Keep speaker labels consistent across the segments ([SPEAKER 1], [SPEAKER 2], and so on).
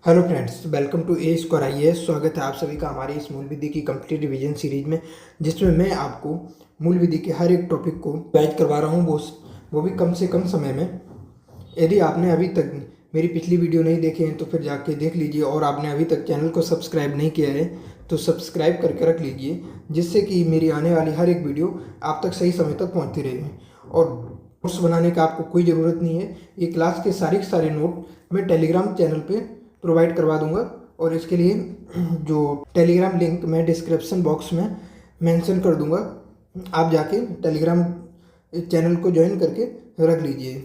[SPEAKER 1] Hello friends, welcome to A Square IAS। स्वागत है आप सभी का हमारी इस मूल विधि की कंप्लीट रिवीजन सीरीज में, जिसमें मैं आपको मूल विधि के हर एक टॉपिक को रिवाइज करवा रहा हूँ, वो भी कम से कम समय में। यदि आपने अभी तक मेरी पिछली वीडियो नहीं देखे हैं तो फिर जाके देख लीजिए, और आपने अभी तक चैनल को सब्सक्राइब नहीं किया है तो सब्सक्राइब करके रख लीजिए, जिससे कि मेरी आने वाली हर एक वीडियो आप तक सही समय तक पहुँचती रहे। और नोट्स बनाने का आपको कोई ज़रूरत नहीं है, ये क्लास के सारे नोट मैं टेलीग्राम चैनल पे प्रोवाइड करवा दूंगा, और इसके लिए जो टेलीग्राम लिंक मैं डिस्क्रिप्शन बॉक्स में मेंशन कर दूंगा। आप जाके टेलीग्राम चैनल को ज्वाइन करके रख लीजिए,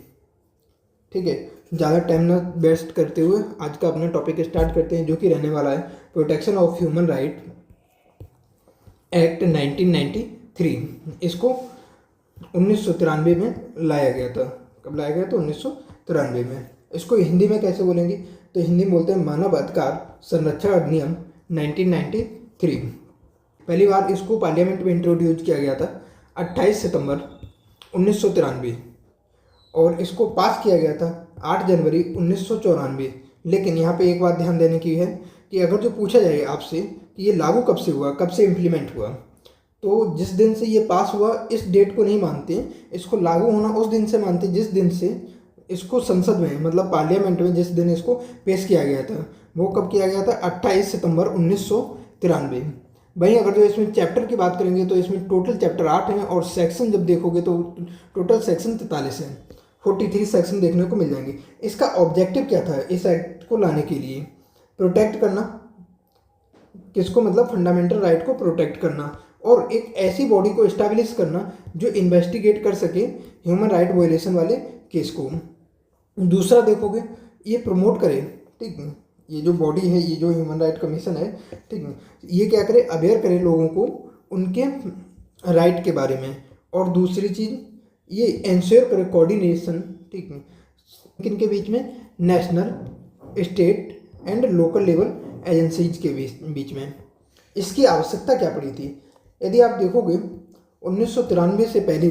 [SPEAKER 1] ठीक है। ज़्यादा टाइम ना वेस्ट करते हुए आज का अपना टॉपिक स्टार्ट करते हैं, जो कि रहने वाला है protection of human right act 1993। इसको 1993 में लाया गया था। कब लाया गया था? 1993 में। इसको हिंदी में कैसे बोलेंगे? तो हिंदी में बोलते हैं मानव अधिकार संरक्षण अधिनियम 1993। पहली बार इसको पार्लियामेंट में इंट्रोड्यूस किया गया था 28 सितंबर 1993, और इसको पास किया गया था 8 जनवरी 1994। लेकिन यहाँ पे एक बात ध्यान देने की है कि अगर जो पूछा जाए आपसे कि ये लागू कब से हुआ, कब से इम्प्लीमेंट हुआ, तो जिस दिन से ये पास हुआ इस डेट को नहीं मानते। इसको लागू होना उस दिन से मानते जिस दिन से इसको संसद में, मतलब पार्लियामेंट में जिस दिन इसको पेश किया गया था। वो कब किया गया था? 28 सितंबर 1993। वहीं अगर जो इसमें चैप्टर की बात करेंगे तो इसमें टोटल चैप्टर 8 हैं, और सेक्शन जब देखोगे तो टोटल सेक्शन 43 हैं। 43 सेक्शन देखने को मिल जाएंगे। इसका ऑब्जेक्टिव क्या था इस एक्ट को लाने के लिए? प्रोटेक्ट करना किसको? मतलब फंडामेंटल राइट को प्रोटेक्ट करना, और एक ऐसी बॉडी को इस्टेब्लिश करना जो इन्वेस्टिगेट कर सके ह्यूमन राइट वायलेशन वाले केस को। दूसरा देखोगे, ये प्रमोट करे, ठीक है। ये जो बॉडी है, ये जो ह्यूमन राइट कमीशन है, ठीक है, ये क्या करे? अवेयर करे लोगों को उनके राइट के बारे में। और दूसरी चीज़, ये इंश्योर करे कोऑर्डिनेशन, ठीक है, इनके बीच में national, state and local level agencies के बीच में। इसकी आवश्यकता क्या पड़ी थी? यदि आप देखोगे 1993 से पहले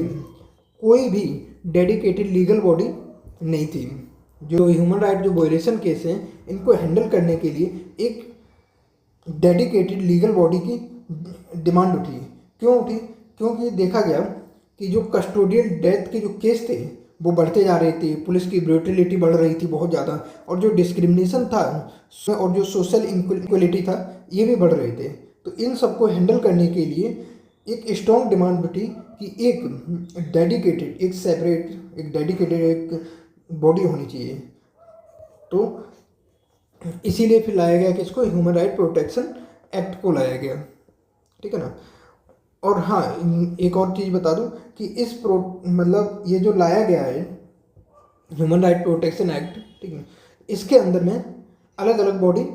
[SPEAKER 1] कोई भी डेडिकेटेड लीगल बॉडी नहीं थी। जो ह्यूमन राइट जो वायलेशन केस हैं, इनको हैंडल करने के लिए एक डेडिकेटेड लीगल बॉडी की डिमांड उठी। क्यों उठी? क्योंकि देखा गया कि जो कस्टोडियल डेथ के जो केस थे वो बढ़ते जा रहे थे, पुलिस की ब्रूटलिटी बढ़ रही थी बहुत ज़्यादा, और जो डिस्क्रिमिनेशन था और जो सोशल इनक्वलिटी था ये भी बढ़ रहे थे। तो इन सबको हैंडल करने के लिए एक स्ट्रॉन्ग डिमांड उठी कि एक डेडिकेटेड, एक सेपरेट, एक डेडिकेटेड एक बॉडी होनी चाहिए। तो इसीलिए फिर लाया गया कि इसको ह्यूमन राइट प्रोटेक्शन एक्ट को लाया गया, ठीक है ना। और हाँ, एक और चीज़ बता दूं कि मतलब ये जो लाया गया है ह्यूमन राइट प्रोटेक्शन एक्ट, ठीक है, इसके अंदर में अलग अलग बॉडी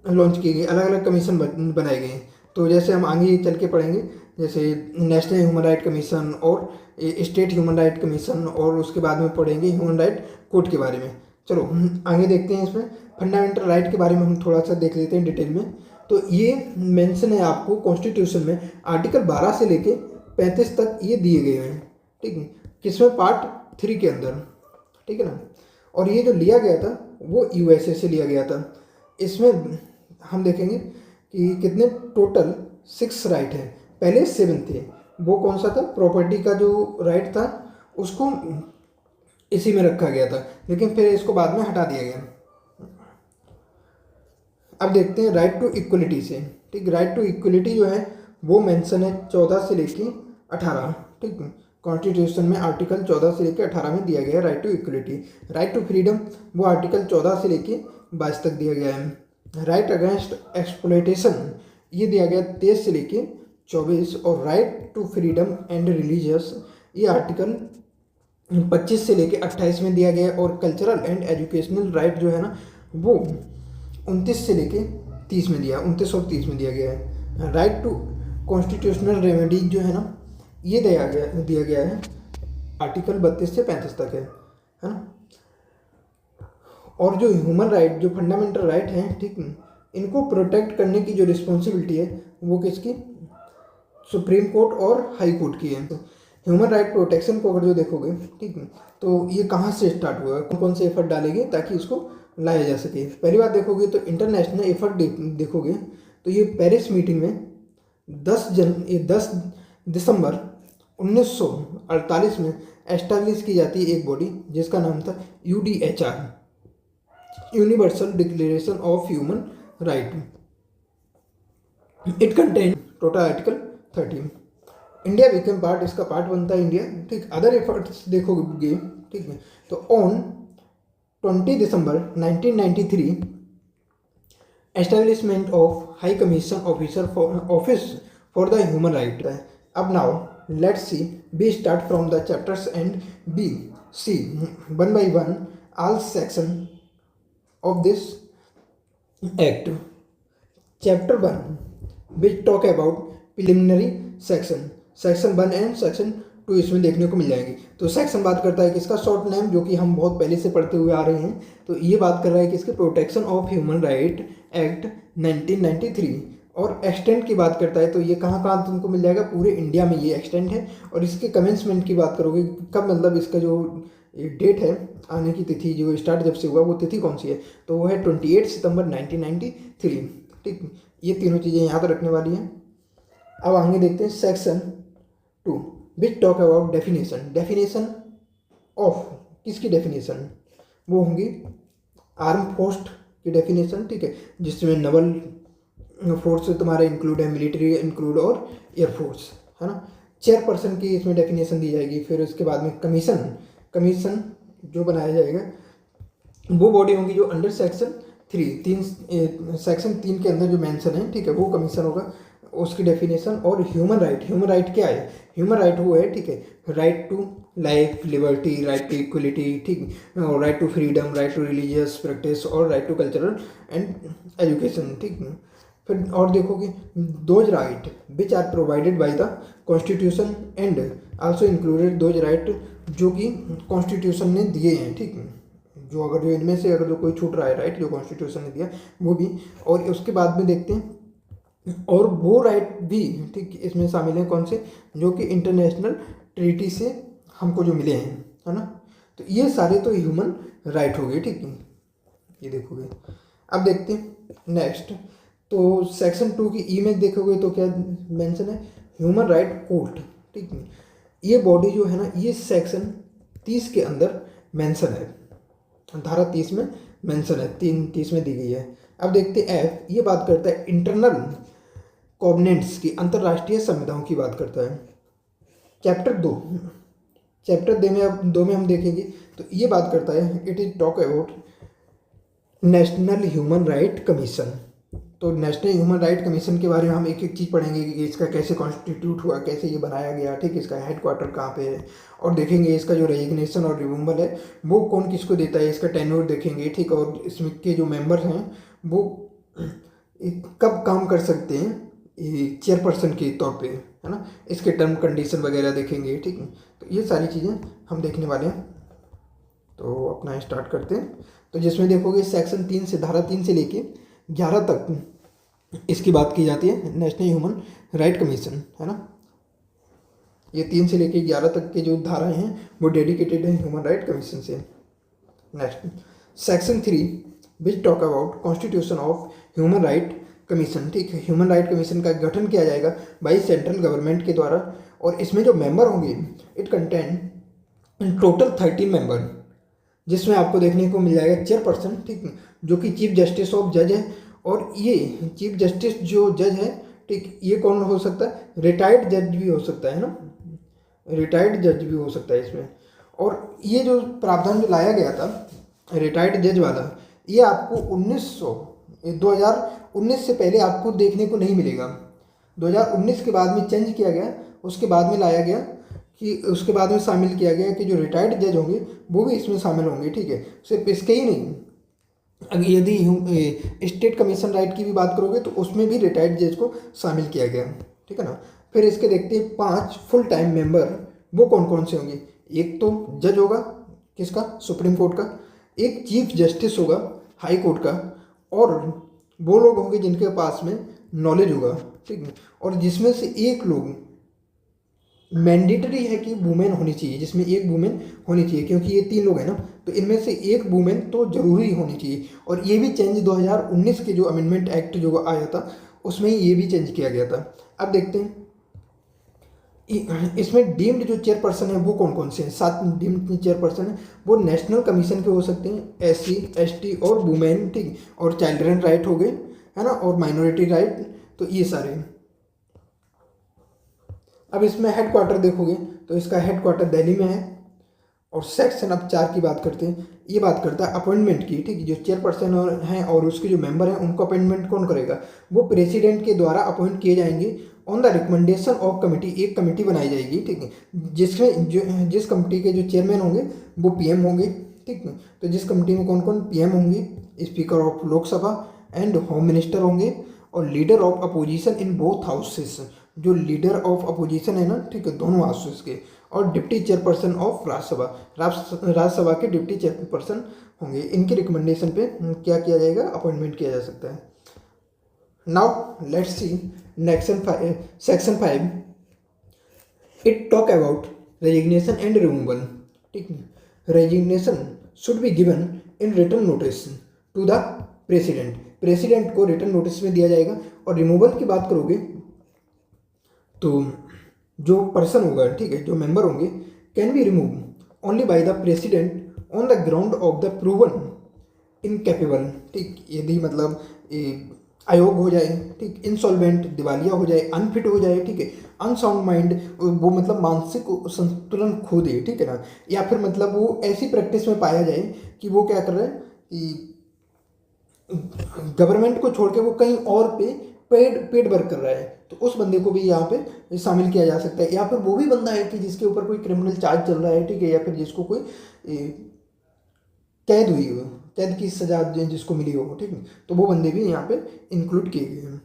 [SPEAKER 1] लॉन्च की गई, अलग अलग कमीशन बनाए गए। तो जैसे हम आगे चल के पढ़ेंगे, जैसे नेशनल ह्यूमन राइट कमीशन और स्टेट ह्यूमन राइट कमीशन, और उसके बाद में पढ़ेंगे ह्यूमन राइट कोर्ट के बारे में। चलो आगे देखते हैं। इसमें फंडामेंटल राइट के बारे में हम थोड़ा सा देख लेते हैं डिटेल में। तो ये मेंशन है आपको कॉन्स्टिट्यूशन में, आर्टिकल 12 से लेके 35 तक ये दिए गए हैं, ठीक है, किसमें? पार्ट 3 के अंदर, ठीक है ना। और ये जो लिया गया था वो USA से लिया गया था। इसमें हम देखेंगे कि कितने टोटल 6 राइट हैं। पहले 7 थे। वो कौन सा था? प्रॉपर्टी का जो राइट था उसको इसी में रखा गया था, लेकिन फिर इसको बाद में हटा दिया गया। अब देखते हैं राइट टू इक्वलिटी से, ठीक। राइट टू इक्वलिटी जो है वो मेंशन है 14 से लेके 18, ठीक। कॉन्स्टिट्यूशन में आर्टिकल 14 से लेके 18 में दिया गया है right to equality. Right to freedom वो आर्टिकल 14 से लेके 22 तक दिया गया है। राइट अगेंस्ट एक्सप्लॉयटेशन ये दिया गया 23 से लेके 24, और right to freedom and religious ये आर्टिकल 25 से लेके 28 में दिया गया है। और कल्चरल एंड एजुकेशनल राइट जो है ना वो 29 से लेके 30 में दिया, 29 और 30 में दिया गया है। राइट टू कॉन्स्टिट्यूशनल रेमेडीज जो है ना ये दिया गया है आर्टिकल 32 से 35 तक है ना। और जो ह्यूमन राइट, जो फंडामेंटल राइट हैं, ठीक, इनको प्रोटेक्ट करने की जो रिस्पॉन्सिबिलिटी है वो किसकी? सुप्रीम कोर्ट और हाई कोर्ट की है। ह्यूमन राइट प्रोटेक्शन को अगर जो देखोगे, ठीक है, तो ये कहाँ से स्टार्ट हुआ, कौन कौन से एफर्ट डालेंगे ताकि इसको लाया जा सके। पहली बात देखोगे तो इंटरनेशनल एफर्ट देखोगे तो ये पेरिस मीटिंग में 10 दिसंबर 1948 में एस्टैब्लिश की जाती है एक बॉडी जिसका नाम था UDHR, universal declaration of human right. It contain total article 13। India become part, इसका पार्ट बनता है इंडिया, ठीक। अदर एफर्ट्स देखोगे, ठीक है, तो on 20 December 1993 establishment of high commission office for the human right. अब now let's see, we start from the chapters and we see one by one all section of this act. Chapter 1 which talk about preliminary section, section 1 and section 2 इसमें देखने को मिल जाएंगे। तो section बात करता है किसका, शॉर्ट नेम जो कि हम बहुत पहले से पढ़ते हुए आ रहे हैं, तो ये बात कर रहा है किसके, protection of human right act 1993। और एक्सटेंट की बात करता है तो ये कहाँ कहाँ तुमको मिल जाएगा, पूरे इंडिया में ये एक्सटेंट है। और इसके कमेंसमेंट की बात करोगे कब, मतलब इसका जो डेट है आने की तिथि, जो स्टार्ट जब से हुआ वो तिथि कौन सी है, तो वो है 28 सितंबर 1993, ठीक। ये तीनों चीज़ें याद रखने वाली हैं। अब आगे देखते हैं section 2 which talk about definition. Definition of किसकी डेफिनेशन, वो होंगी आर्म फोर्स की डेफिनेशन, ठीक है, जिसमें नवल फोर्स तुम्हारा इंक्लूड है, मिलिट्री इंक्लूड और एयरफोर्स, है ना। चेयरपर्सन की इसमें डेफिनेशन दी जाएगी। फिर उसके बाद में कमीशन जो बनाया जाएगा वो बॉडी होगी जो अंडर सेक्शन 3 सेक्शन 3 के अंदर जो मेंशन है, ठीक है, वो कमीशन होगा, उसकी डेफिनेशन। और ह्यूमन राइट क्या है, ह्यूमन राइट वो है, ठीक है, right to life, liberty, right to equality, ठीक, right to freedom, right to religious practice और right to cultural and education, ठीक। फिर और देखोगे those right which are provided by the constitution and also included those right जो कि constitution ने दिए हैं, ठीक, जो अगर जो इनमें से अगर जो कोई छूट रहा है राइट जो कॉन्स्टिट्यूशन ने दिया वो भी। और उसके बाद में देखते हैं और वो राइट भी, ठीक, इसमें शामिल हैं कौन से, जो कि इंटरनेशनल ट्रीटी से हमको जो मिले हैं, है ना। तो ये सारे तो ह्यूमन राइट हो गए, ठीक, ये देखोगे। अब देखते हैं नेक्स्ट, तो सेक्शन 2 की ई में देखोगे तो क्या मेंशन है, ह्यूमन राइट कोर्ट, ठीक। ये बॉडी जो है ना, ये सेक्शन 30 के अंदर मेंशन है, धारा 30 में मेंशन है, 30 में दी गई है। अब देखते हैं एफ, ये बात करता है इंटरनल कोवेनेंट्स की, अंतर्राष्ट्रीय संविधाओं की बात करता है। चैप्टर 2 में हम देखेंगे तो ये बात करता है, it is talk about national human right commission. तो नेशनल ह्यूमन राइट कमीशन के बारे में हम एक एक चीज़ पढ़ेंगे कि इसका कैसे कॉन्स्टिट्यूट हुआ, कैसे ये बनाया गया, ठीक, इसका हेडक्वार्टर कहाँ पे है, और देखेंगे इसका जो रेजिग्नेशन और रिमूवल है वो कौन किसको देता है, इसका टेन्योर देखेंगे, ठीक, और इसमें के जो मेंबर हैं वो कब काम कर सकते हैं चेयरपर्सन के तौर पे, है ना, इसके टर्म कंडीशन वगैरह देखेंगे, ठीक। तो ये सारी चीज़ें हम देखने वाले हैं। तो अपना स्टार्ट करते हैं। तो जिसमें देखोगे सेक्शन 3 से, धारा 3 से लेके 11 तक इसकी बात की जाती है, नेशनल ह्यूमन राइट कमीशन, है ना। ये 3 से लेके 11 तक के जो धाराएं हैं वो डेडिकेटेड है ह्यूमन राइट कमीशन से। Next section 3 which talk about constitution of human right commission, ठीक है, ह्यूमन राइट कमीशन का गठन किया जाएगा बाई सेंट्रल गवर्नमेंट के द्वारा। और इसमें जो मेंबर होंगे, इट कंटेन टोटल 13 मेंबर, जिसमें आपको देखने को मिल जाएगा चेयरपर्सन, ठीक, जो कि चीफ जस्टिस ऑफ जज है। और ये चीफ जस्टिस जो जज है, ठीक, ये कौन हो सकता है, रिटायर्ड जज भी हो सकता है ना, रिटायर्ड जज भी हो सकता है इसमें। और ये जो प्रावधान जो लाया गया था रिटायर्ड जज वाला, ये आपको 2019 से पहले आपको देखने को नहीं मिलेगा। 2019 के बाद में चेंज किया गया, उसके बाद में लाया गया कि उसके बाद में शामिल किया गया कि जो रिटायर्ड जज होंगे वो भी इसमें शामिल होंगे, ठीक है। सिर्फ इसके ही नहीं, अगर यदि स्टेट कमीशन राइट की भी बात करोगे तो उसमें भी रिटायर्ड जज को शामिल किया गया, ठीक है ना। फिर इसके देखते हैं 5 फुल टाइम मेंबर, वो कौन कौन से होंगे। एक तो जज होगा किसका, सुप्रीम कोर्ट का, एक चीफ जस्टिस होगा हाई कोर्ट का, और वो लोग होंगे जिनके पास में नॉलेज होगा, ठीक है, और जिसमें से एक लोग मैंडेटरी है कि वुमेन होनी चाहिए, जिसमें एक वुमेन होनी चाहिए, क्योंकि ये 3 लोग हैं ना, तो इनमें से एक वुमेन तो जरूरी होनी चाहिए। और ये भी चेंज 2019 के जो अमेंडमेंट एक्ट जो आया था उसमें ये भी चेंज किया गया था। अब देखते हैं इसमें डीम्ड जो चेयरपर्सन है वो कौन कौन से हैं। 7 डीम्ड चेयरपर्सन है, वो नेशनल कमीशन के हो सकते हैं, SC ST और वुमेन, ठीक, और चिल्ड्रन राइट हो गए, है ना, और माइनॉरिटी राइट, तो ये सारे हैं। अब इसमें हेडक्वार्टर देखोगे तो इसका हेडक्वार्टर दिल्ली में है। और सेक्शन अब 4 की बात करते हैं, ये बात करता है अपॉइंटमेंट की, ठीक, जो चेयरपर्सन हैं और उसके जो मेंबर हैं उनको अपॉइंटमेंट कौन करेगा, वो प्रेसिडेंट के द्वारा अपॉइंट किए जाएंगे on the recommendation of committee. एक कमेटी बनाई जाएगी, ठीक है, जिसमें जिस कमेटी के जो चेयरमैन होंगे वो PM होंगे, ठीक है। तो जिस कमेटी में कौन कौन PM होंगे, speaker of Lok Sabha and home minister होंगे, और leader of opposition in both houses, जो लीडर ऑफ अपोजिशन है ना, ठीक है, दोनों हाउसेस के, और deputy chairperson of Rajya Sabha, Rajya Sabha के डिप्टी चेयरपर्सन होंगे। इनके रिकमेंडेशन पे क्या किया जाएगा, अपॉइंटमेंट किया जा सकता है। Now let's see section 5, it talk about resignation and removal, ठीक है। Resignation should be given in written notice to the president, president को रिटन नोटिस में दिया जाएगा। और रिमूवल की बात करोगे तो जो पर्सन होगा, ठीक है, जो मेंबर होंगे, can be remove only by the president on the ground of the proven incapable, ठीक, यदि मतलब आयोग हो जाए, ठीक, इंसॉल्वेंट, दिवालिया हो जाए, अनफिट हो जाए, ठीक है, अनसाउंड माइंड, वो मतलब मानसिक संतुलन खो दे, ठीक है ना, या फिर मतलब वो ऐसी प्रैक्टिस में पाया जाए कि वो क्या कर रहा है कि गवर्नमेंट को छोड़ के वो कहीं और पे पेड वर्क कर रहा है, तो उस बंदे को भी यहाँ पे शामिल किया जा सकता है। या फिर वो भी बंदा है कि जिसके ऊपर कोई क्रिमिनल चार्ज चल रहा है, ठीक है, या फिर जिसको कोई कैद हुई हो, कैद की सजा जिसको मिली हो, ठीक है, तो वो बंदे भी यहाँ पे इंक्लूड किए गए हैं।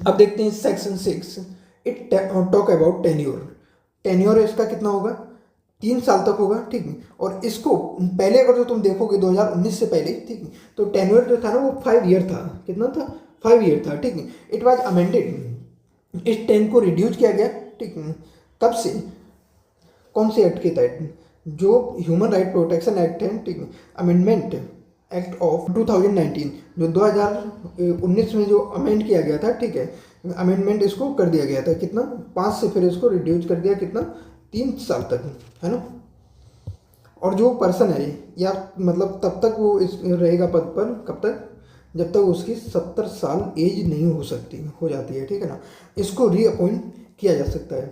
[SPEAKER 1] अब देखते हैं section 6, it talk about tenure. Tenure इसका कितना होगा, 3 साल तक होगा, ठीक है। और इसको पहले अगर जो तुम देखोगे 2019 से पहले, ठीक है, तो टेन्योर जो था ना वो 5 ईयर था। कितना था, 5 ईयर था, ठीक है। इट वाज अमेंडेड, इस 10 को रिड्यूस किया गया, ठीक है। कब से, कौन से एक्ट के तहत, जो ह्यूमन राइट प्रोटेक्शन एक्ट है, ठीक है, अमेंडमेंट एक्ट ऑफ 2019, जो 2019 में जो अमेंड किया गया था, ठीक है, अमेंडमेंट इसको कर दिया गया था, कितना, 5 से फिर इसको रिड्यूस कर दिया, कितना, 3 साल तक, है ना। और जो पर्सन है या मतलब तब तक वो इस रहेगा पद पर, कब तक, जब तक उसकी 70 साल एज नहीं हो जाती है, ठीक है ना। इसको रीअपॉइंट किया जा सकता है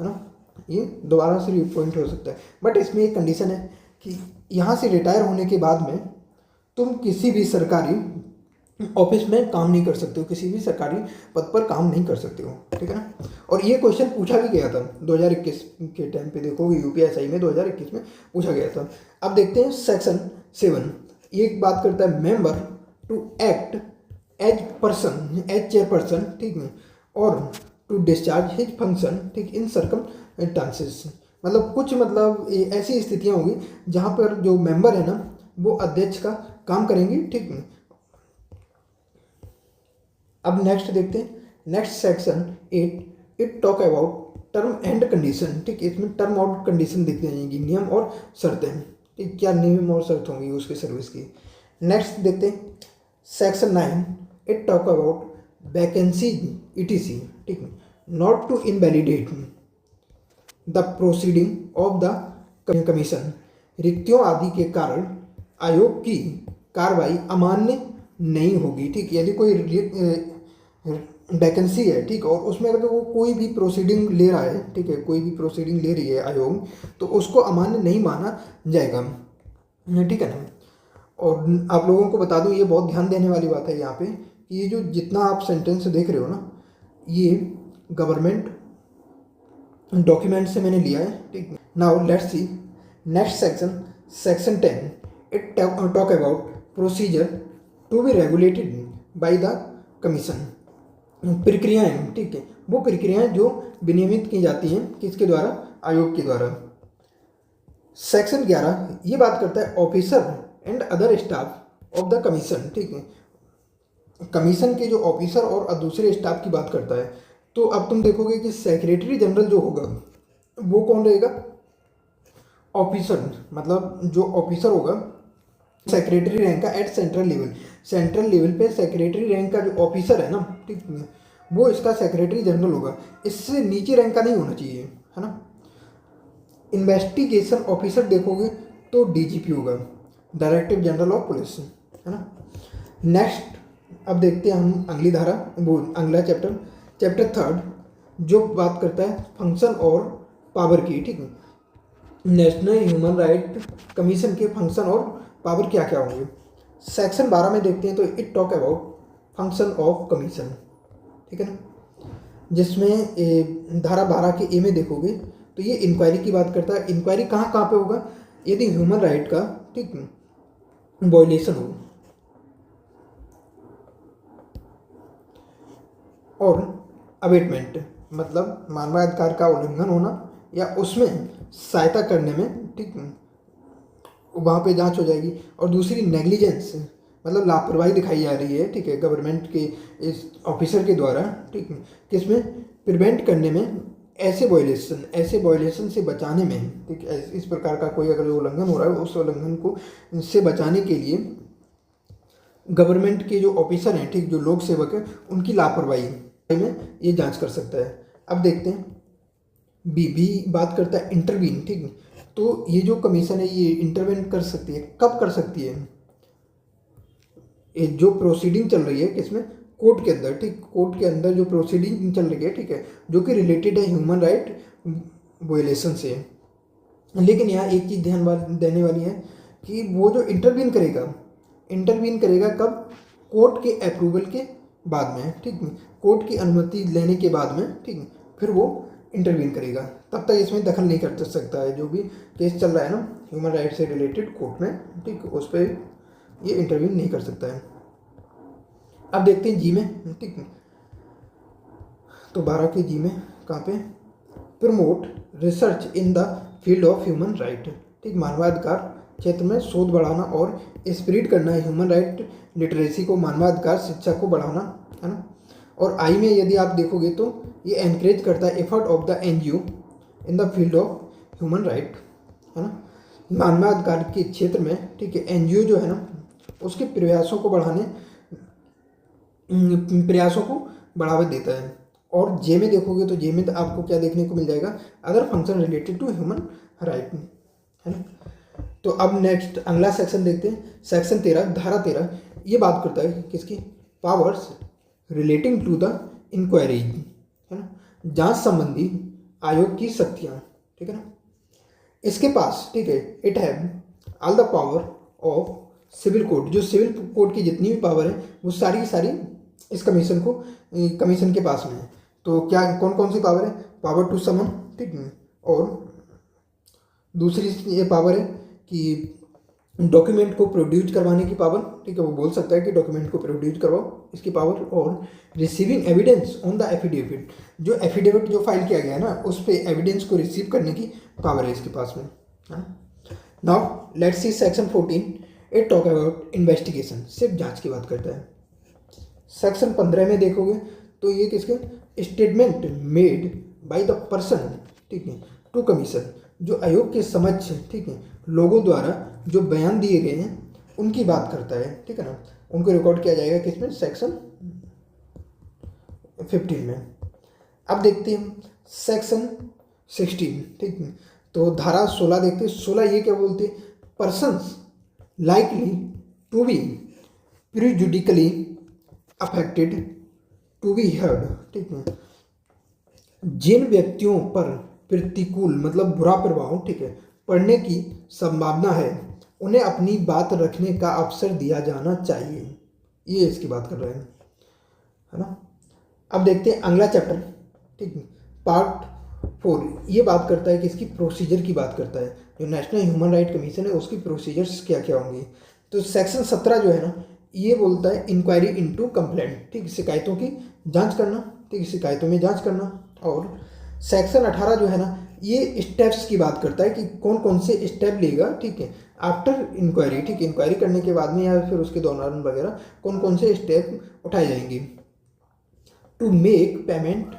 [SPEAKER 1] ना, ये दोबारा से रीअपॉइंट हो सकता है। बट इसमें एक कंडीशन है कि यहाँ से रिटायर होने के बाद में तुम किसी भी सरकारी ऑफिस में काम नहीं कर सकते हो, किसी भी सरकारी पद पर काम नहीं कर सकते हो, ठीक है ना। और ये क्वेश्चन पूछा भी गया था 2021 के टाइम पे, देखोगे UPSI में 2021 में पूछा गया था। अब देखते हैं सेक्शन 7, ये बात करता है member to act as person, as chairperson, ठीक है, और टू डिस्चार्ज हिज फंक्शन, ठीक, इन सर्कमस्टांसेस, मतलब कुछ मतलब ऐसी स्थितियाँ होंगी जहाँ पर जो मेंबर है ना वो अध्यक्ष का काम करेंगे, ठीक है। अब नेक्स्ट देखते हैं, next section 8, it talk about term and condition, ठीक, इसमें टर्म और कंडीशन देखते जाएंगी, नियम और शर्तें, ठीक, क्या नियम और शर्त होंगी उसकी सर्विस की। नेक्स्ट देखते हैं section 9, it talk about vacancy ETC, ठीक, not to invalidate the proceeding of the commission, रिक्तियों आदि के कारण आयोग की कार्रवाई अमान्य नहीं होगी, ठीक, यदि कोई वैकेंसी है, ठीक, और उसमें अगर वो कोई भी प्रोसीडिंग ले रहा है, ठीक है, कोई भी प्रोसीडिंग ले रही है आयोग, तो उसको अमान्य नहीं माना जाएगा, ठीक है ना। और आप लोगों को बता दूं, ये बहुत ध्यान देने वाली बात है यहाँ पे कि ये जो जितना आप सेंटेंस देख रहे हो ना, ये गवर्नमेंट डॉक्यूमेंट से मैंने लिया है, ठीक। Now let's see next section, section 10, it talk about procedure to be regulated by the commission, प्रक्रियाएं, ठीक है, वो प्रक्रियाएं जो विनियमित की जाती हैं किसके द्वारा, आयोग के द्वारा। सेक्शन 11 ये बात करता है officer and other staff of the commission, ठीक है, कमीशन के जो ऑफिसर और दूसरे स्टाफ की बात करता है। तो अब तुम देखोगे कि सेक्रेटरी जनरल जो होगा, वो कौन रहेगा? ऑफिसर, मतलब जो ऑफिसर होगा सेक्रेटरी रैंक का at central level, central level पे सेक्रेटरी रैंक का जो ऑफिसर है ना, ठीक, वो इसका सेक्रेटरी जनरल होगा, इससे नीचे रैंक का नहीं होना चाहिए, है ना। इन्वेस्टिगेशन ऑफिसर देखोगे तो डीजीपी होगा, डायरेक्टर जनरल ऑफ पुलिस, है ना। नेक्स्ट अब देखते हैं हम अगली धारा, वो अगला चैप्टर, चैप्टर 3 जो बात करता है फंक्शन और पावर की, ठीक है। नेशनल ह्यूमन राइट कमीशन के फंक्शन और पावर क्या क्या होंगे। सेक्शन 12 में देखते हैं तो it talk about function of commission, ठीक है ना, जिसमें धारा 12 के ए में देखोगे तो ये इंक्वायरी की बात करता है। इंक्वायरी कहाँ कहाँ पे होगा? यदि ह्यूमन राइट का, ठीक, वायलेशन हो और अबेटमेंट, मतलब मानवाधिकार का उल्लंघन होना या उसमें सहायता करने में, ठीक, वहाँ पे जांच हो जाएगी। और दूसरी नेग्लिजेंस, मतलब लापरवाही दिखाई जा रही है, ठीक है, गवर्नमेंट के इस ऑफिसर के द्वारा, ठीक, किसमें? प्रिवेंट करने में, ऐसे वॉयलेशन से बचाने में, ठीक, इस प्रकार का कोई अगर उल्लंघन हो रहा है उस उल्लंघन को से बचाने के लिए गवर्नमेंट के जो ऑफिसर हैं, ठीक, जो लोक सेवक हैं, उनकी लापरवाही में ये जांच कर सकता है। अब देखते हैं बी बात करता है इंटरवीन, ठीक, तो ये जो कमीशन है ये इंटरवेन कर सकती है। कब कर सकती है? ये जो प्रोसीडिंग चल रही है किसमें? कोर्ट के अंदर, ठीक, कोर्ट के अंदर जो प्रोसीडिंग चल रही है, ठीक है, जो कि रिलेटेड है ह्यूमन राइट वायलेशन से। लेकिन यहाँ एक चीज़ ध्यान देने वाली है कि वो जो इंटरवीन करेगा कब? कोर्ट के अप्रूवल के बाद में, ठीक, कोर्ट की अनुमति लेने के बाद में, ठीक, फिर वो इंटरवीन करेगा। तब तक इसमें दखल नहीं कर सकता है। जो भी केस चल रहा है ना ह्यूमन राइट से रिलेटेड कोर्ट में, ठीक, उस पर ये इंटरवीन नहीं कर सकता है। अब देखते हैं जी में, ठीक, तो 12 के जी में कहाँ पे? Promote research in the field of human right, ठीक, मानवाधिकार क्षेत्र में शोध बढ़ाना और स्प्रेड करना है ह्यूमन राइट लिटरेसी को, मानवाधिकार शिक्षा को बढ़ाना, है ना। और आई में यदि आप देखोगे तो ये एनकरेज करता है effort of the NGO in the field of human right, है ना, मानवाधिकार के क्षेत्र में, ठीक है, एनजीओ जो है ना उसके प्रयासों को बढ़ावा देता है। और जे में देखोगे तो जे में आपको क्या देखने को मिल जाएगा? Other function related to human right, है ना। तो अब नेक्स्ट अगला सेक्शन देखते हैं, सेक्शन 13, धारा 13, ये बात करता है किसकी? Powers relating to the inquiry, है ना, जांच संबंधी आयोग की शक्तियाँ, ठीक है ना। इसके पास, ठीक है, it have all the power of civil code, जो सिविल कोड की जितनी भी पावर है वो सारी की सारी इस कमीशन के पास में है। तो क्या कौन कौन सी पावर है? पावर टू समन, ठीक है, और दूसरी ये पावर है कि डॉक्यूमेंट को प्रोड्यूस करवाने की पावर, ठीक है, वो बोल सकता है कि डॉक्यूमेंट को प्रोड्यूस करवाओ, इसकी पावर। और receiving evidence on the affidavit, जो एफिडेविट जो फाइल किया गया है ना उस पर एविडेंस को रिसीव करने की पावर है इसके पास में। Now let's see section 14, it talk about investigation, सिर्फ जांच की बात करता है। सेक्शन 15 में देखोगे तो ये किसके? Statement made by the person, ठीक है, टू कमीशन, जो आयोग के समक्ष, ठीक है, लोगों द्वारा जो बयान दिए गए हैं उनकी बात करता है, ठीक है ना, उनको रिकॉर्ड किया जाएगा किसमें? सेक्शन 15 में। अब देखते हैं सेक्शन 16, ठीक है, तो धारा 16 देखते हैं। 16 ये क्या बोलते हैं? Persons likely to be prejudicially affected to be heard, ठीक है, जिन व्यक्तियों पर प्रतिकूल मतलब बुरा प्रभाव, ठीक है, पड़ने की संभावना है उन्हें अपनी बात रखने का अवसर दिया जाना चाहिए। ये इसकी बात कर रहे हैं, है ना। अब देखते हैं अगला चैप्टर, ठीक है, पार्ट 4, ये बात करता है कि इसकी प्रोसीजर की बात करता है। जो नेशनल ह्यूमन राइट कमीशन है उसकी प्रोसीजर्स क्या क्या होंगी। तो सेक्शन 17 जो है ना ये बोलता है इंक्वायरी इनटू कंप्लेंट, ठीक, शिकायतों की जांच करना, ठीक, शिकायतों में जांच करना। और सेक्शन 18 जो है ना ये स्टेप्स की बात करता है कि कौन कौन से स्टेप लेगा, ठीक है, आफ्टर इंक्वायरी, ठीक, इंक्वायरी करने के बाद में या फिर उसके दौरान वगैरह कौन कौन से स्टेप उठाए जाएंगे। To make payment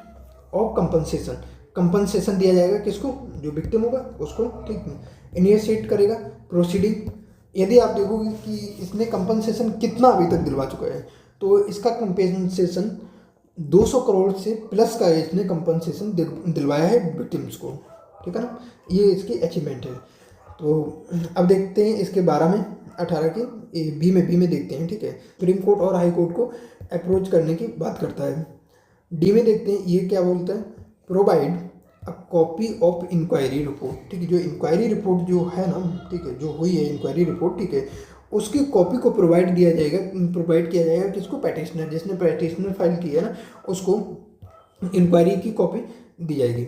[SPEAKER 1] of compensation, compensation दिया जाएगा किसको, जो विक्टिम होगा उसको, ठीक है। इनिशिएट करेगा प्रोसीडिंग। यदि आप देखोगे कि इसने कंपनसेशन कितना अभी तक दिलवा चुका है, तो इसका कंपनसेशन 200 करोड़ से प्लस का इसने कंपनसेशन दिलवाया है विक्टिम्स को, ठीक है ना। ये इसकी अचीवमेंट है। तो अब देखते हैं इसके 12 में 18 के बी में देखते हैं, ठीक है। सुप्रीम कोर्ट और हाई कोर्ट को अप्रोच करने की बात करता है। डी में देखते हैं ये क्या बोलता है, provide a copy of inquiry report, ठीक है। जो इंक्वायरी रिपोर्ट जो है ना, ठीक है, जो हुई है इंक्वायरी रिपोर्ट, ठीक है, उसकी कॉपी को प्रोवाइड किया जाएगा किसको, पैटिशनर, जिसने पैटिशनर फाइल की है ना, उसको इंक्वायरी की कॉपी दी जाएगी।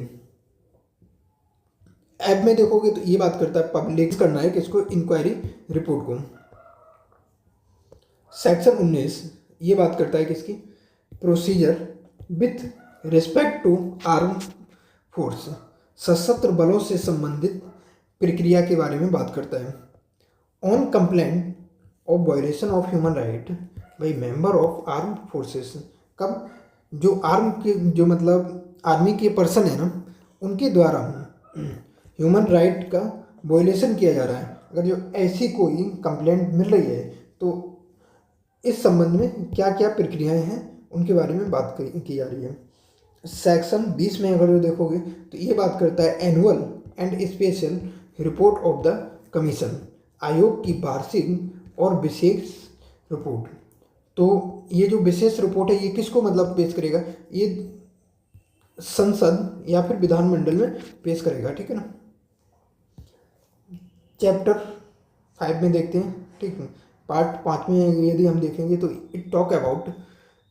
[SPEAKER 1] ऐप में देखोगे तो ये बात करता है पब्लिश करना है किसको, इंक्वायरी रिपोर्ट को। सेक्शन 19 ये बात करता है किसकी, procedure with respect to arm force, सशस्त्र बलों से संबंधित प्रक्रिया के बारे में बात करता है। On complaint of violation of human right by member of arm forces, कब जो आर्म के जो मतलब आर्मी के पर्सन है ना, उनके द्वारा ह्यूमन राइट का वायलेशन किया जा रहा है, अगर जो ऐसी कोई कंप्लेंट मिल रही है तो इस संबंध में क्या क्या प्रक्रियाएं हैं उनके बारे में बात की जा रही है। सेक्शन 20 में अगर जो देखोगे तो ये बात करता है annual and special report of the commission, आयोग की वार्षिक और विशेष रिपोर्ट। तो ये जो विशेष रिपोर्ट है ये किसको मतलब पेश करेगा, ये संसद या फिर विधानमंडल में पेश करेगा, ठीक है ना। चैप्टर 5 में देखते हैं, ठीक है। पार्ट 5 में यदि हम देखेंगे तो it talk about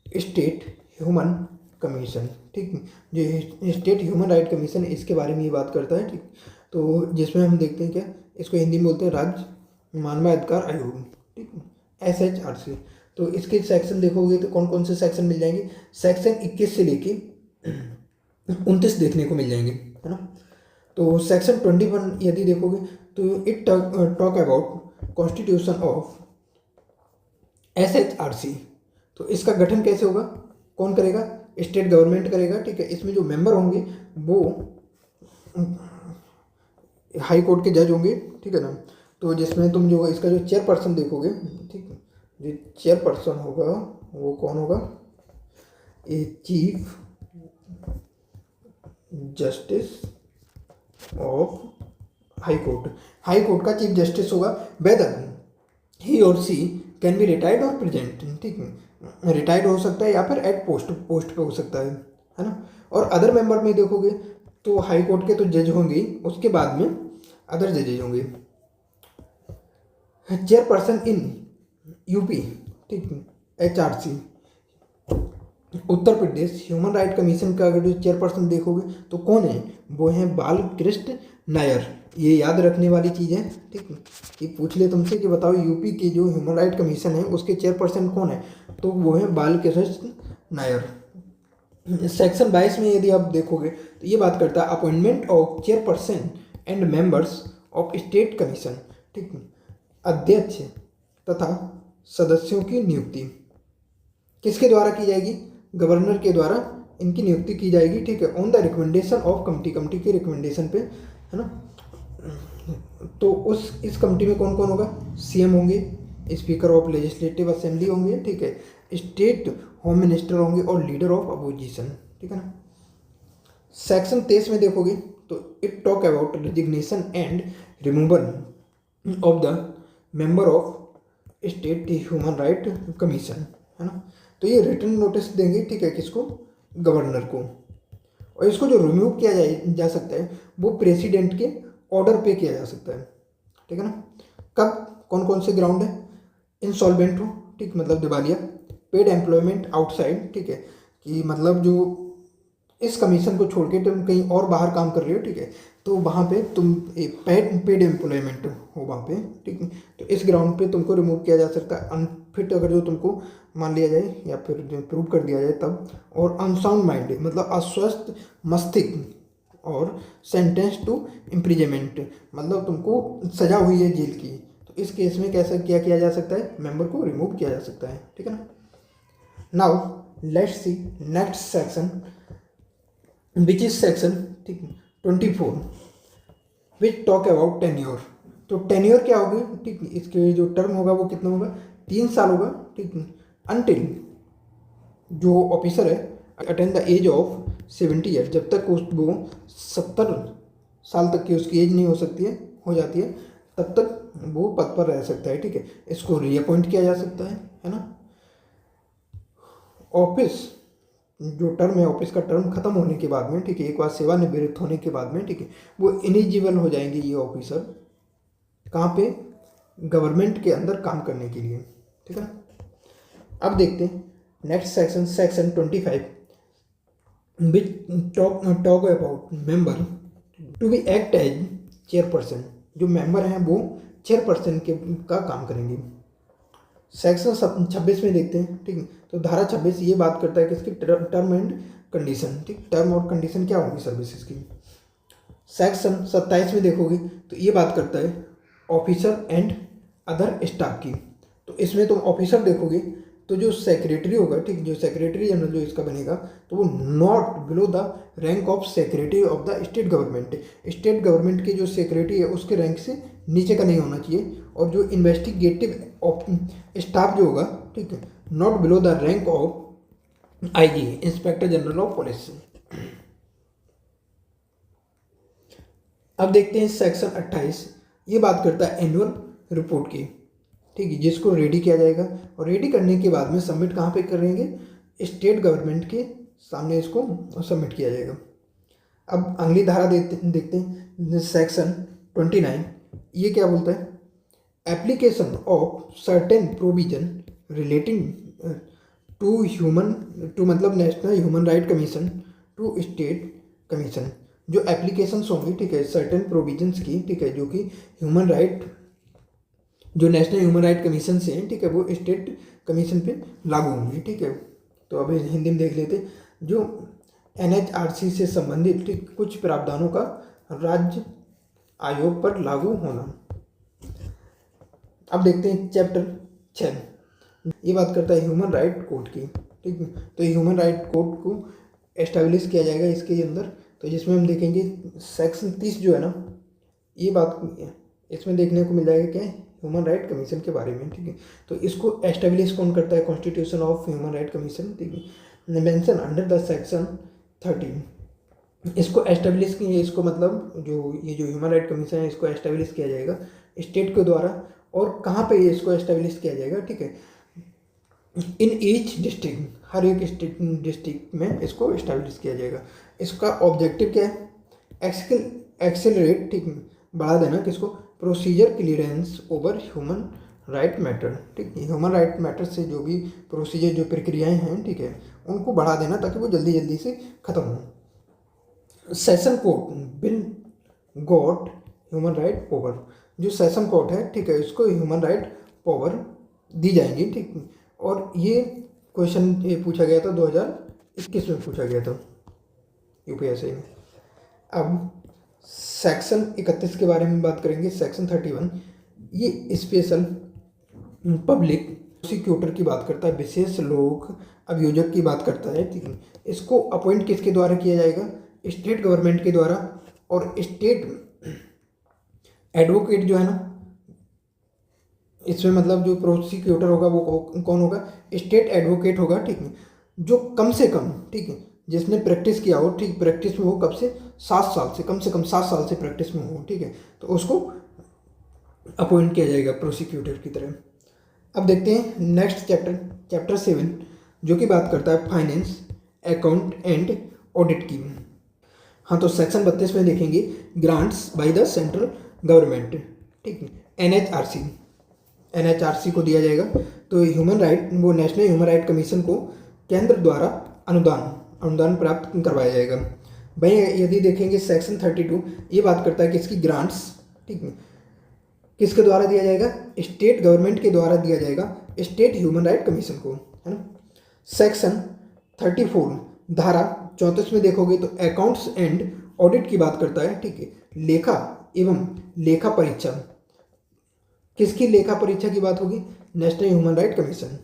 [SPEAKER 1] state human commission, ठीक है। जो स्टेट ह्यूमन राइट कमीशन इसके बारे में ये बात करता है, ठीक। तो जिसमें हम देखते हैं क्या, इसको हिंदी में बोलते हैं राज्य मानवाधिकार आयोग, ठीक है, SHRC। तो इसके सेक्शन देखोगे तो कौन कौन से सेक्शन मिल जाएंगे, सेक्शन 21 से लेके 29 देखने को मिल जाएंगे, है ना। तो सेक्शन 21 यदि देखोगे तो it talk about constitution of SHRC। तो इसका गठन कैसे होगा, कौन करेगा, स्टेट गवर्नमेंट करेगा, ठीक है। इसमें जो मेंबर होंगे वो हाई कोर्ट के जज होंगे, ठीक है ना। तो जिसमें तुम जो इसका जो चेयरपर्सन देखोगे, ठीक है, जो चेयरपर्सन होगा वो कौन होगा, a chief justice of high court का चीफ जस्टिस होगा। वेदर ही और सी कैन बी रिटायर्ड और प्रेजेंट, ठीक है, रिटायर्ड हो सकता है या फिर एट पोस्ट पे हो सकता है ना। और अदर मेंबर में देखोगे तो हाई कोर्ट के तो जज होंगे, उसके बाद में अदर जजेज होंगे। चेयरपर्सन इन यूपी, ठीक है, HRC Uttar Pradesh human right commission का अगर जो चेयरपर्सन देखोगे तो कौन है, वो है बालकृष्ण नायर। ये याद रखने वाली चीज़ है, ठीक है। ये पूछ ले तुमसे कि बताओ यूपी के जो ह्यूमन राइट कमीशन है उसके चेयरपर्सन कौन है, तो वो है बालकृष्ण नायर। सेक्शन 22 में यदि आप देखोगे तो ये बात करता है appointment of chairperson and members of state commission, ठीक है, अध्यक्ष तथा सदस्यों की नियुक्ति किसके द्वारा की जाएगी, गवर्नर के द्वारा इनकी नियुक्ति की जाएगी, ठीक है, on the recommendation of committee के रिकमेंडेशन पे, है ना। तो इस कमिटी में कौन कौन होगा, CM होंगे, स्पीकर ऑफ लेजिस्लेटिव असेंबली होंगे, ठीक है, स्टेट होम मिनिस्टर होंगे और लीडर ऑफ अपोजिशन, ठीक है ना। सेक्शन 23 में देखोगे तो it talk about resignation and removal of the member of state human right commission, है ना। तो ये रिटर्न नोटिस देंगे, ठीक है, किसको, गवर्नर को। और इसको जो रिमूव किया जा सकता है वो प्रेसिडेंट के ऑर्डर पे किया जा सकता है, ठीक है ना। कब, कौन कौन से ग्राउंड है, इंसॉल्वेंट हो, ठीक, मतलब दिवालिया, पेड एम्प्लॉयमेंट आउटसाइड, ठीक है, कि मतलब जो इस कमीशन को छोड़ के तुम कहीं और बाहर काम कर रहे हो, ठीक है, तो वहाँ पे तुम पेड एम्प्लॉयमेंट हो वहाँ पे, ठीक है, तो इस ग्राउंड पे तुमको रिमूव किया जा सकता है। अनफिट अगर जो तुमको मान लिया जाए या फिर जो प्रूव कर दिया जाए तब, और अनसाउंड माइंड मतलब अस्वस्थ मस्तिष्क, और सेंटेंस टू इम्प्रिजमेंट मतलब तुमको सजा हुई है जेल की, तो इस केस में कैसा क्या किया जा सकता है, मेंबर को रिमूव किया जा सकता है, ठीक है ना। Now let's see next section which is section ठीक है। 24 विच टॉक अबाउट टेन्योर। तो टेन्योर क्या होगी, ठीक है, इसके जो टर्म होगा वो कितना होगा, 3 साल होगा, ठीक है। अनटिल जो ऑफिसर है attend the age of 70 year, जब तक वो 70 साल तक की उसकी एज नहीं हो सकती है, हो जाती है, तब तक वो पद पर रह सकता है, ठीक है। इसको रीअपॉइंट किया जा सकता है ना। ऑफिस जो टर्म है, ऑफिस का टर्म खत्म होने के बाद में, ठीक है, एक बार सेवानिवृत्त होने के बाद में, ठीक है, वो इलिजिबल हो जाएंगे ये ऑफिसर, कहाँ पे, गवर्नमेंट के अंदर काम करने के लिए, ठीक है। अब देखते हैं next section, section 25 which talk about member to be act as chairperson. जो मेंबर हैं वो चेयरपर्सन के का काम करेंगे। सेक्शन 26 में देखते हैं, ठीक है। तो धारा 26 ये बात करता है कि इसकी टर्म एंड कंडीशन, ठीक, टर्म और कंडीशन क्या होगी सर्विसेज की। सेक्शन 27 में देखोगे तो ये बात करता है ऑफिसर एंड अदर स्टाफ की। तो इसमें तुम ऑफिसर देखोगे तो जो सेक्रेटरी होगा, ठीक, जो सेक्रेटरी जनरल जो इसका बनेगा, तो वो not below the rank of secretary of the state government. State government के जो सेक्रेटरी है उसके रैंक से नीचे का नहीं होना चाहिए। और जो इन्वेस्टिगेटिव स्टाफ जो होगा, ठीक है, not below the rank of IG, inspector general of police. अब देखते हैं सेक्शन 28, ये बात करता है एनुअल रिपोर्ट की, ठीक है, जिसको रेडी किया जाएगा और रेडी करने के बाद में सबमिट कहाँ पे करेंगे, स्टेट गवर्नमेंट के सामने इसको सबमिट किया जाएगा। अब अगली धारा देखते हैं सेक्शन 29, ये क्या बोलता है, application of certain provision relating to मतलब national human right commission to state commission. जो एप्लीकेशंस होंगी, ठीक है, सर्टेन प्रोविजंस की, ठीक है, जो कि ह्यूमन राइट, जो नेशनल ह्यूमन राइट कमीशन से हैं, ठीक है, वो स्टेट कमीशन पे लागू होंगी, ठीक है। तो अभी हिंदी में देख लेते, जो NHRC से संबंधित, ठीक, कुछ प्रावधानों का राज्य आयोग पर लागू होना। अब देखते हैं चैप्टर 6, ये बात करता है ह्यूमन राइट कोड की, ठीक है। तो ह्यूमन राइट कोड को एस्टेब्लिश किया जाएगा इसके अंदर। तो जिसमें हम देखेंगे सेक्शन 30 जो है ना, ये बात इसमें देखने को मिल जाएगा क्या, ह्यूमन राइट कमीशन के बारे में, ठीक है। तो इसको एस्टेब्लिश कौन करता है, constitution of human right commission, ठीक है, मेंशन अंडर द सेक्शन 13। इसको एस्टेब्लिश किया, इसको मतलब जो ये जो ह्यूमन राइट कमीशन है इसको एस्टेब्लिश किया जाएगा स्टेट के द्वारा। और कहाँ पे इसको एस्टेब्लिश किया जाएगा, ठीक है, इन ईच डिस्ट्रिक्ट, हर एक स्टेट डिस्ट्रिक्ट में इसको एस्टेब्लिश किया जाएगा। इसका ऑब्जेक्टिव क्या है, एक्सेलरेट, ठीक, बढ़ा देना किसको, procedure clearance over human right matter, ठीक है, ह्यूमन राइट मैटर से जो भी प्रोसीजर, जो प्रक्रियाएं हैं, ठीक है, उनको बढ़ा देना ताकि वो जल्दी जल्दी से खत्म हो। Session court bill got human right power. जो सेशन कोर्ट है, ठीक है, इसको ह्यूमन राइट पावर दी जाएंगी, ठीक। और ये क्वेश्चन ये पूछा गया था 2021 में पूछा गया था UPSC में। अब सेक्शन 31 के बारे में बात करेंगे। सेक्शन 31 ये स्पेशल पब्लिक प्रोसिक्यूटर की बात करता है, विशेष लोक अभियोजक की बात करता है, ठीक है। इसको अपॉइंट किसके द्वारा किया जाएगा, स्टेट गवर्नमेंट के द्वारा। और स्टेट एडवोकेट जो है ना, इसमें मतलब जो प्रोसिक्यूटर होगा वो कौन होगा, स्टेट एडवोकेट होगा, ठीक है, जो कम से कम, ठीक है, जिसने प्रैक्टिस किया हो, ठीक, प्रैक्टिस में हो कब से 7 साल से, कम से कम 7 साल से प्रैक्टिस में हो, ठीक है, तो उसको अपॉइंट किया जाएगा प्रोसिक्यूटर की तरह। अब देखते हैं नेक्स्ट चैप्टर 7, जो कि बात करता है फाइनेंस, अकाउंट एंड ऑडिट की। हाँ, तो सेक्शन 32 में देखेंगे grants by the central government, ठीक है, NHRC को दिया जाएगा। तो ह्यूमन राइट, वो नेशनल ह्यूमन राइट कमीशन को केंद्र द्वारा अनुदान प्राप्त करवाया जाएगा। भाई यदि देखेंगे सेक्शन 32, ये बात करता है कि इसकी ग्रांट्स, ठीक है, किसके द्वारा दिया जाएगा, स्टेट गवर्नमेंट के द्वारा दिया जाएगा, स्टेट ह्यूमन राइट कमीशन को, है ना। सेक्शन 34 धारा 34 में देखोगे तो अकाउंट्स एंड ऑडिट की बात करता है, ठीक है, लेखा एवं लेखा परीक्षा। किसकी लेखा परीक्षा की बात होगी, नेशनल ह्यूमन राइट कमीशन।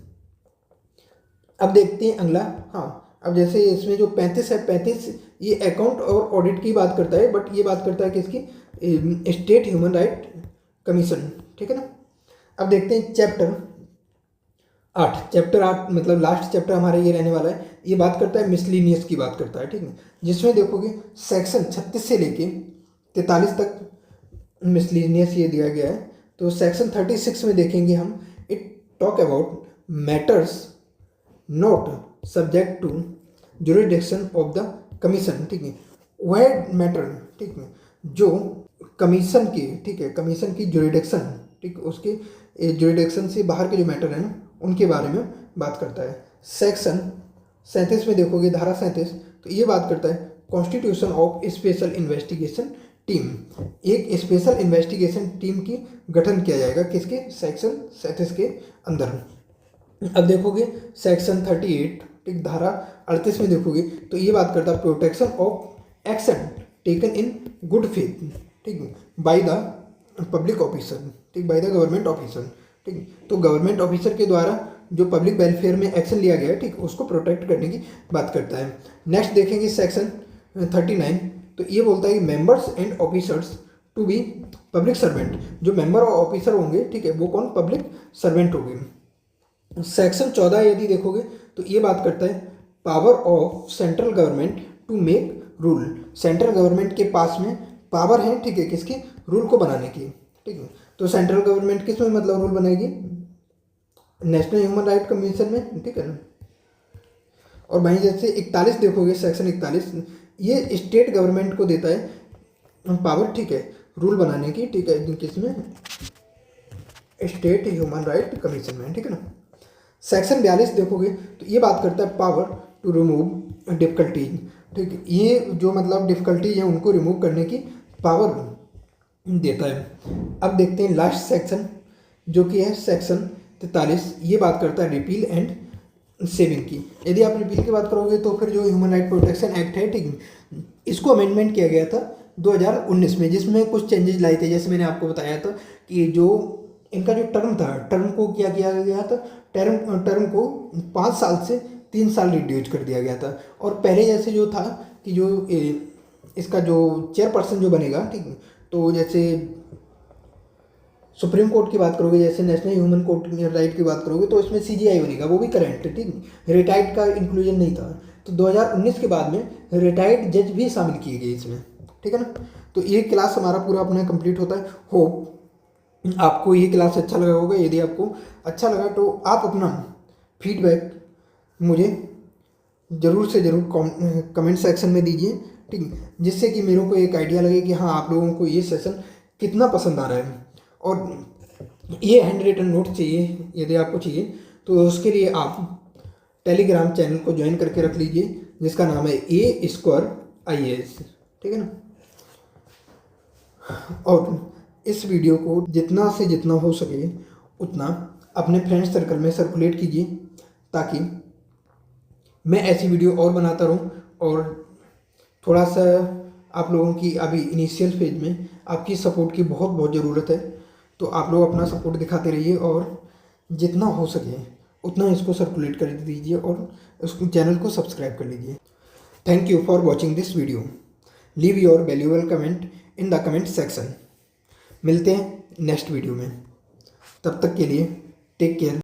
[SPEAKER 1] अब देखते हैं अगला, हाँ, अब जैसे इसमें जो 35 है, 35 ये अकाउंट और ऑडिट की बात करता है, बट ये बात करता है कि इसकी स्टेट ह्यूमन राइट कमीशन, ठीक है ना। अब देखते हैं चैप्टर 8। चैप्टर 8 मतलब लास्ट चैप्टर हमारा ये रहने वाला है। ये बात करता है मिसलिनियस की बात करता है, ठीक है, जिसमें देखोगे सेक्शन 36 से लेके 43 तक मिसलिनियस ये दिया गया है। तो सेक्शन 36 में देखेंगे हम, it talk about matters not subject to jurisdiction of the commission, ठीक है, वह मैटर, ठीक है, जो कमीशन की, ठीक है, कमीशन की जुरिडिक्शन, ठीक, उसके जुरिडिक्शन से बाहर के जो मैटर है ना उनके बारे में बात करता है। सेक्शन 37 में देखोगे, धारा 37, तो ये बात करता है constitution of special investigation team. एक स्पेशल इन्वेस्टिगेशन टीम की गठन किया जाएगा किसके, सेक्शन 37 के अंदर। अब देखोगे सेक्शन 38, ठीक, धारा 38 में देखोगे तो ये बात करता है protection of action taken in good faith, ठीक, बाय द पब्लिक ऑफिसर, ठीक, बाय द गवर्नमेंट ऑफिसर, ठीक। तो गवर्नमेंट ऑफिसर के द्वारा जो पब्लिक वेलफेयर में एक्शन लिया गया है, ठीक, उसको प्रोटेक्ट करने की बात करता है। नेक्स्ट देखेंगे सेक्शन 39, तो ये बोलता है कि members and officers to be public servant. जो मेंबर और ऑफिसर होंगे, ठीक है, वो कौन, पब्लिक सर्वेंट होंगे। सेक्शन 14 यदि देखोगे तो ये बात करता है power of central government to make rule. Central government के पास में पावर है, ठीक है, किसकी, रूल को बनाने की, ठीक है। तो सेंट्रल गवर्नमेंट किस में मतलब रूल बनाएगी, नेशनल ह्यूमन राइट कमीशन में, ठीक है ना। और वहीं जैसे 41 देखोगे, सेक्शन 41, ये स्टेट गवर्नमेंट को देता है पावर, ठीक है, रूल बनाने की, ठीक है, किसमें, स्टेट ह्यूमन राइट कमीशन में, ठीक है ना। सेक्शन 42 देखोगे तो ये बात करता है पावर टू रिमूव डिफिकल्टीज, ठीक है, ये जो मतलब डिफिकल्टीज है उनको रिमूव करने की पावर देता है। अब देखते हैं लास्ट सेक्शन जो कि है सेक्शन 43। ये बात करता है रिपील एंड सेविंग की। यदि आप रिपील की बात करोगे तो फिर जो ह्यूमन राइट प्रोटेक्शन एक्ट है, ठीक, इसको अमेंडमेंट किया गया था 2019 में, जिसमें कुछ चेंजेस लाए थे। जैसे मैंने आपको बताया था कि जो इनका जो टर्म था, टर्म को क्या किया गया था, टर्म को 5 साल से 3 साल रिड्यूस कर दिया गया था। और पहले जैसे जो था कि जो इसका जो चेयरपर्सन जो बनेगा, ठीक, तो जैसे सुप्रीम कोर्ट की बात करोगे, जैसे नेशनल ह्यूमन कोर्ट राइट की बात करोगे तो इसमें सीजीआई बनेगा, वो भी करंट, ठीक, रिटायर्ड का इंक्लूजन नहीं था। तो 2019 के बाद में रिटायर्ड जज भी शामिल किए गए इसमें, ठीक है ना। तो ये क्लास हमारा पूरा अपना कंप्लीट होता है। होप आपको ये क्लास अच्छा लगा होगा। यदि आपको अच्छा लगा तो आप अपना फीडबैक मुझे ज़रूर से ज़रूर कमेंट सेक्शन में दीजिए, ठीक, जिससे कि मेरे को एक आइडिया लगे कि हाँ आप लोगों को ये सेशन कितना पसंद आ रहा है। और ये हैंड रिटन नोट चाहिए, यदि आपको चाहिए तो उसके लिए आप टेलीग्राम चैनल को ज्वाइन करके रख लीजिए, जिसका नाम है A2IAS, ठीक है ना। और इस वीडियो को जितना से जितना हो सके उतना अपने फ्रेंड सर्कल में सर्कुलेट कीजिए, ताकि मैं ऐसी वीडियो और बनाता रहूं। और थोड़ा सा आप लोगों की अभी इनिशियल फेज में आपकी सपोर्ट की बहुत बहुत ज़रूरत है। तो आप लोग अपना सपोर्ट दिखाते रहिए और जितना हो सके उतना इसको सर्कुलेट कर दीजिए और उस चैनल को सब्सक्राइब कर लीजिए। Thank you for watching this video. Leave your valuable comment in the comment section. मिलते हैं नेक्स्ट वीडियो में, तब तक के लिए टेक केयर।